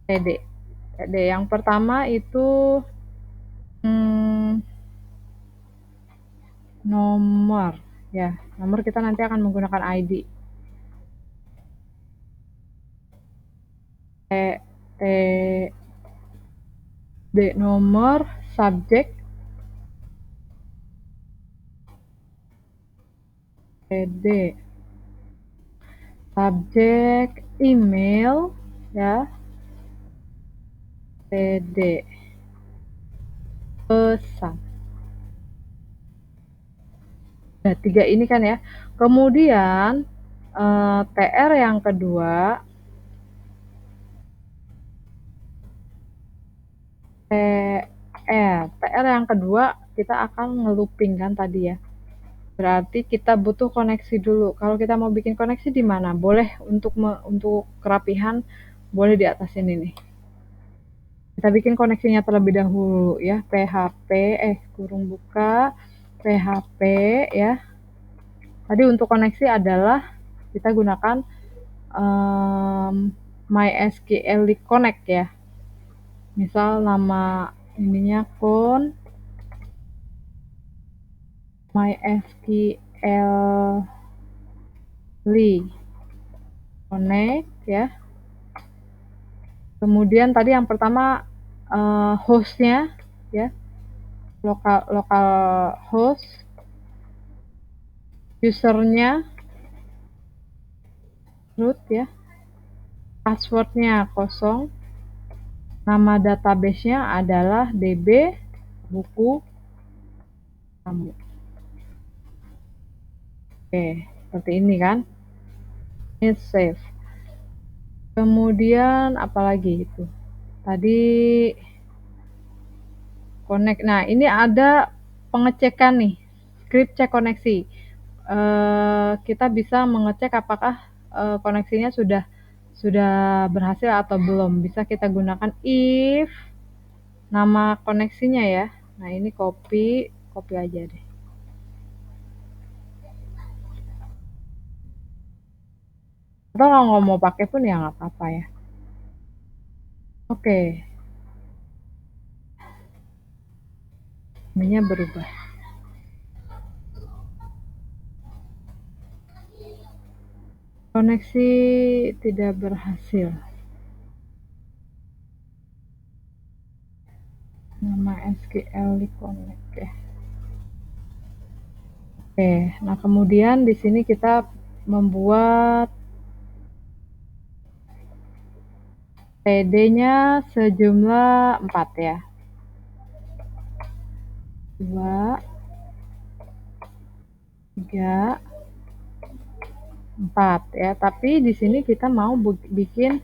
Speaker 1: TD. TD yang pertama itu nomor ya. Nomor kita nanti akan menggunakan ID. T D nomor, subjek TD, subjek email ya, TD, pesan. Nah, 3 ini kan ya. Kemudian TR yang kedua, TR yang kedua kita akan ngelooping kan tadi ya. Berarti kita butuh koneksi dulu. Kalau kita mau bikin koneksi di mana? Boleh untuk kerapihan, boleh di atas ini nih. Kita bikin koneksinya terlebih dahulu ya. PHP kurung buka PHP ya. Tadi untuk koneksi adalah kita gunakan MySQL Connect ya. Misal nama ininya MySQL Connect ya. Kemudian tadi yang pertama hostnya ya, lokal host, usernya root ya, passwordnya kosong, nama database-nya adalah DB buku tamu. Oke, seperti ini kan. Ini save. Kemudian apalagi itu? Tadi connect. Nah, ini ada pengecekan nih, script cek koneksi. Kita bisa mengecek apakah koneksinya sudah berhasil atau belum. Bisa kita gunakan if nama koneksinya ya. Nah, ini copy aja deh. Atau kalau nggak mau pakai pun ya nggak apa-apa ya. Oke. Ininya berubah. Koneksi tidak berhasil. Nama SQL Connect ya. Oke, nah kemudian di sini kita membuat TD-nya sejumlah 4 ya. 2, 3, 4 ya. Tapi di sini kita mau bikin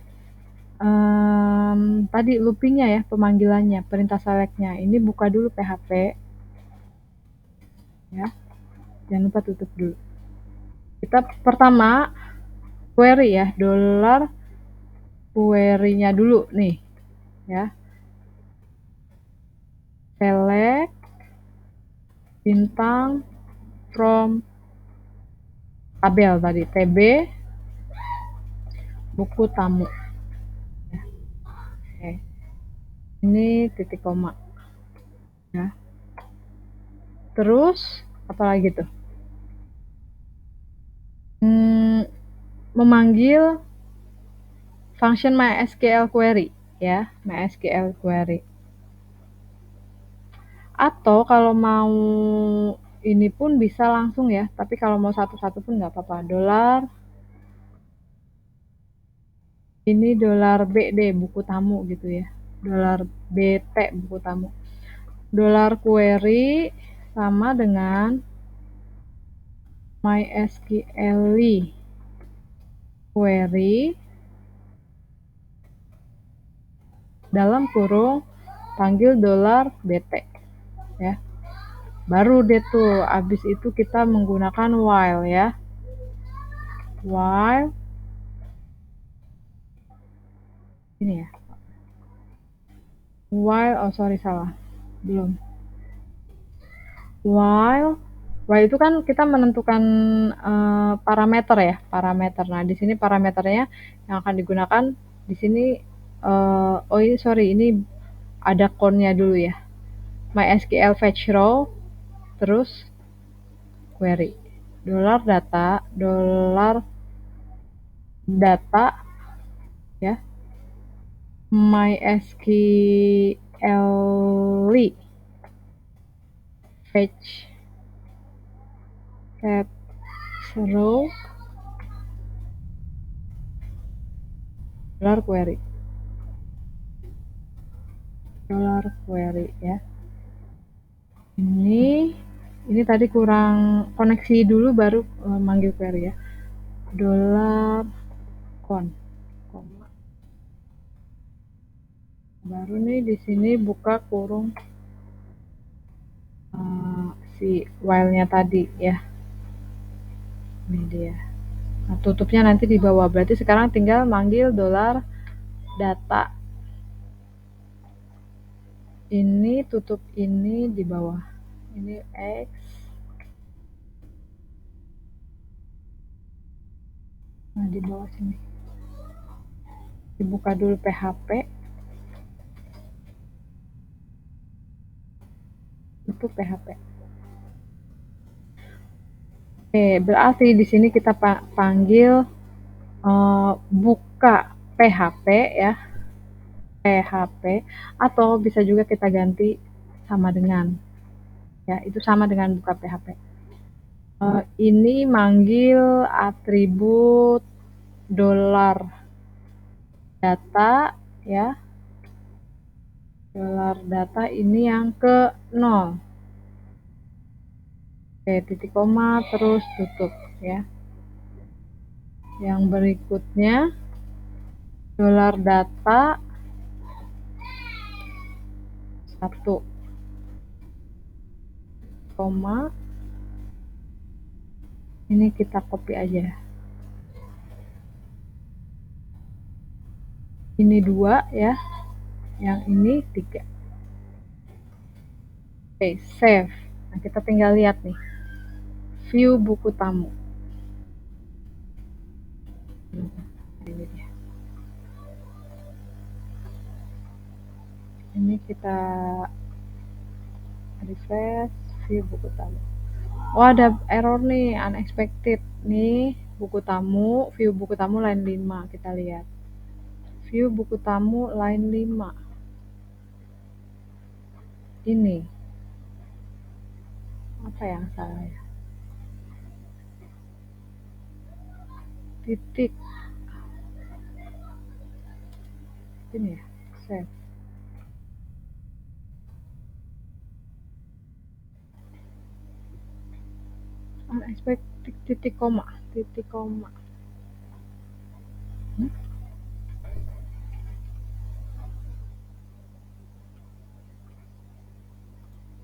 Speaker 1: tadi loopingnya ya, pemanggilannya, perintah selectnya. Ini buka dulu PHP ya. Jangan lupa tutup dulu. Kita pertama query ya, dollar query-nya dulu nih ya. Select bintang from tabel tadi TB buku tamu ya. Oke. Ini titik koma ya. Terus apa lagi tuh? Memanggil function MySQL query ya, MySQL query. Atau kalau mau ini pun bisa langsung ya, tapi kalau mau satu-satu pun nggak apa-apa. Dolar ini dolar BD buku tamu gitu ya, dolar BT buku tamu. Dolar query sama dengan MySQL query dalam kurung panggil dolar BT ya. Baru deh tuh, abis itu kita menggunakan while ya. While, ini ya. While, oh sorry salah, belum. While itu kan kita menentukan parameter ya, parameter. Nah di sini parameternya yang akan digunakan di sini. Oh ini sorry, ini ada connya dulu ya. MySQL fetch row, terus query. Dollar data ya, MySQL fetch row $query ya. Ini tadi kurang koneksi dulu baru manggil query ya. Dollar con, baru nih di sini buka kurung si while-nya tadi ya. Ini dia. Nah, tutupnya nanti di bawah. Berarti sekarang tinggal manggil dollar data. Ini tutup ini di bawah. Ini X. Nah, di bawah sini. Dibuka dulu PHP. Tutup PHP. Oke, berarti di sini kita panggil buka PHP ya. PHP, atau bisa juga kita ganti sama dengan ya, itu sama dengan buka PHP. Ini manggil atribut dollar data ya. Dollar data ini yang ke 0. Oke, titik koma terus tutup ya. Yang berikutnya dollar data 1 koma, ini kita copy aja. Ini 2 ya, yang ini 3. Oke, save. Nah, kita tinggal lihat nih. View buku tamu. Ini dia. Ini kita refresh view buku tamu. Oh, ada error nih, unexpected nih, buku tamu, view buku tamu line 5. Kita lihat. View buku tamu line 5. Ini. Apa yang salah ya? Titik. Ini ya, save. Unexpected titik koma.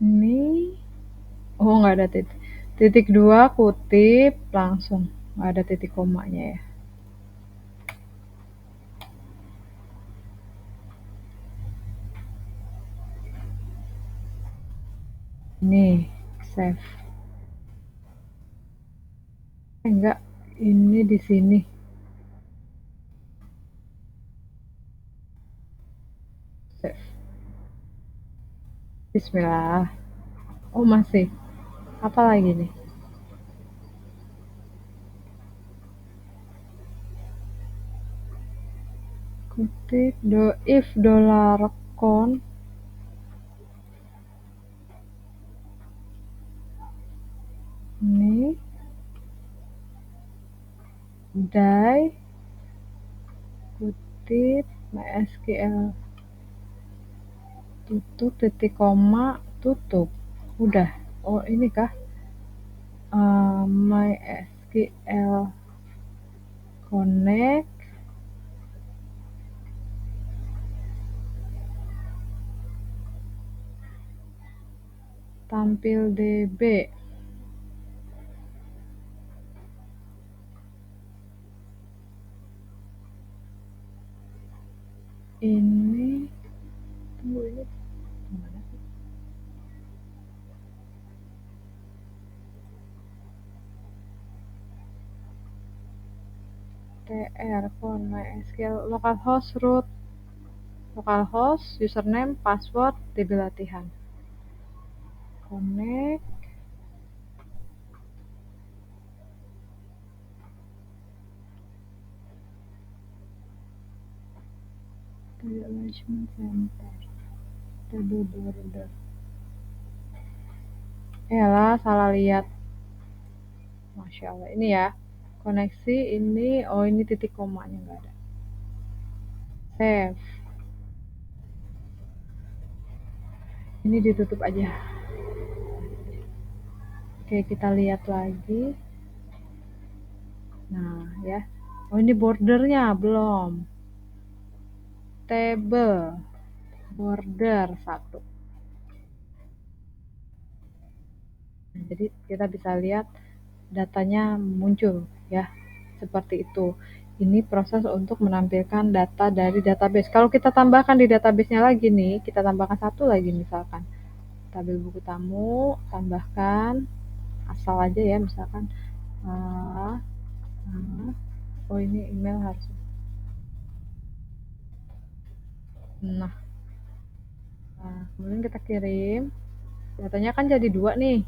Speaker 1: Ini, oh nggak ada titik. Titik 2 kutip langsung, nggak ada titik komanya ya. Ini save. Enggak, ini di sini. Save. Bismillah. Oh masih. Apa lagi nih? Kutip if dollar con ini die kutip MySQL tutup titik koma tutup. Udah. Oh ini kah? MySQL connect tampil DB. Ini tunggu, ini gimana sih? TR phone MySQL localhost root, localhost, username, password, DB latihan. Connect. Management Center. Table border. Yalah, salah lihat. Masya Allah. Ini ya. Koneksi ini, oh ini titik komanya nggak ada. Save. Ini ditutup aja. Oke, kita lihat lagi. Nah, ya. Oh, ini bordernya belum. Table. Border 1. Jadi kita bisa lihat datanya muncul ya. Seperti itu. Ini proses untuk menampilkan data dari database. Kalau kita tambahkan di database-nya lagi nih, kita tambahkan satu lagi misalkan. Tabel buku tamu, tambahkan asal aja ya, misalkan uh, oh ini email harus. Nah, kemudian kita kirim. Datanya kan jadi 2 nih.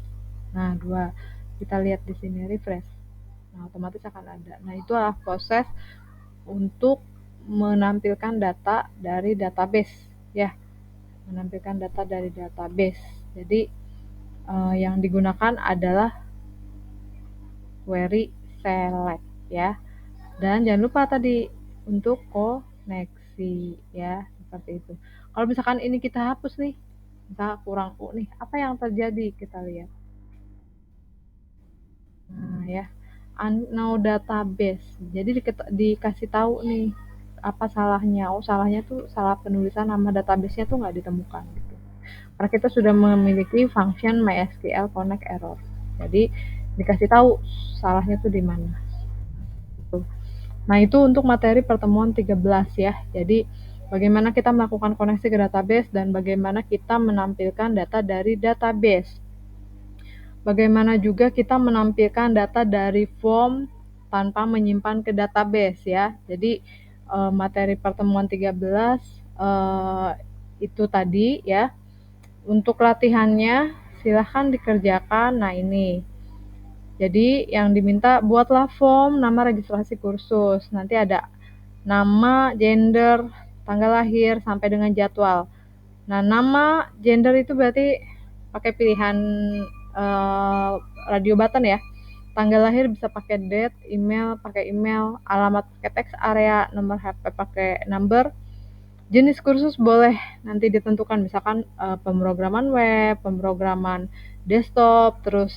Speaker 1: Nah, 2. Kita lihat di sini refresh. Nah, otomatis akan ada. Nah, itu adalah proses untuk menampilkan data dari database ya. Menampilkan data dari database. Jadi yang digunakan adalah query select ya. Dan jangan lupa tadi untuk koneksi ya, seperti itu. Kalau misalkan ini kita hapus nih, misalkan kurang U nih, apa yang terjadi? Kita lihat. Nah, ya. No database. Jadi dikasih tahu nih apa salahnya. Oh, salahnya tuh salah penulisan nama database-nya tuh nggak ditemukan gitu. Karena kita sudah memiliki function MySQL connect error. Jadi dikasih tahu salahnya tuh di mana. Gitu. Nah, itu untuk materi pertemuan 13 ya. Jadi bagaimana kita melakukan koneksi ke database dan bagaimana kita menampilkan data dari database. Bagaimana juga kita menampilkan data dari form tanpa menyimpan ke database ya. Jadi materi pertemuan 13 itu tadi ya. Untuk latihannya silahkan dikerjakan. Nah, ini. Jadi yang diminta buatlah form nama registrasi kursus. Nanti ada nama, gender, tanggal lahir sampai dengan jadwal. Nah, nama, gender itu berarti pakai pilihan radio button ya. Tanggal lahir bisa pakai date, email pakai email, alamat pakai teks area, nomor HP pakai number. Jenis kursus boleh nanti ditentukan, misalkan pemrograman web, pemrograman desktop, terus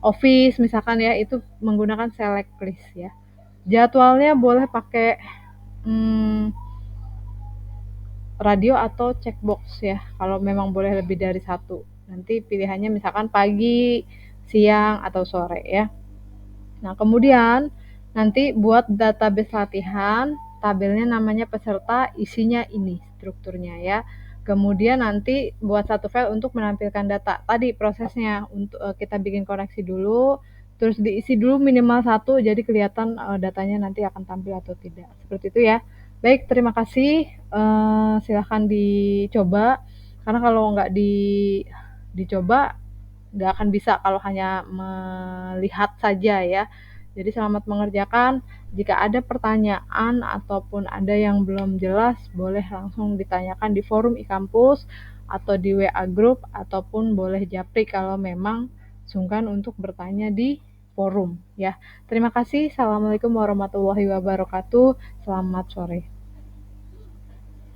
Speaker 1: Office misalkan ya, itu menggunakan select list ya. Jadwalnya boleh pakai radio atau checkbox ya, kalau memang boleh lebih dari satu. Nanti pilihannya misalkan pagi, siang, atau sore ya. Nah, kemudian nanti buat database latihan, tabelnya namanya peserta, isinya ini strukturnya ya. Kemudian nanti buat satu file untuk menampilkan data. Tadi prosesnya untuk kita bikin koneksi dulu, terus diisi dulu minimal 1, jadi kelihatan datanya nanti akan tampil atau tidak. Seperti itu ya. Baik, terima kasih. Silahkan dicoba, karena kalau nggak dicoba nggak akan bisa kalau hanya melihat saja ya. Jadi selamat mengerjakan. Jika ada pertanyaan ataupun ada yang belum jelas, boleh langsung ditanyakan di forum e-kampus atau di WA group, ataupun boleh japri kalau memang sungkan untuk bertanya di forum ya. Terima kasih. Assalamualaikum warahmatullahi wabarakatuh. Selamat sore.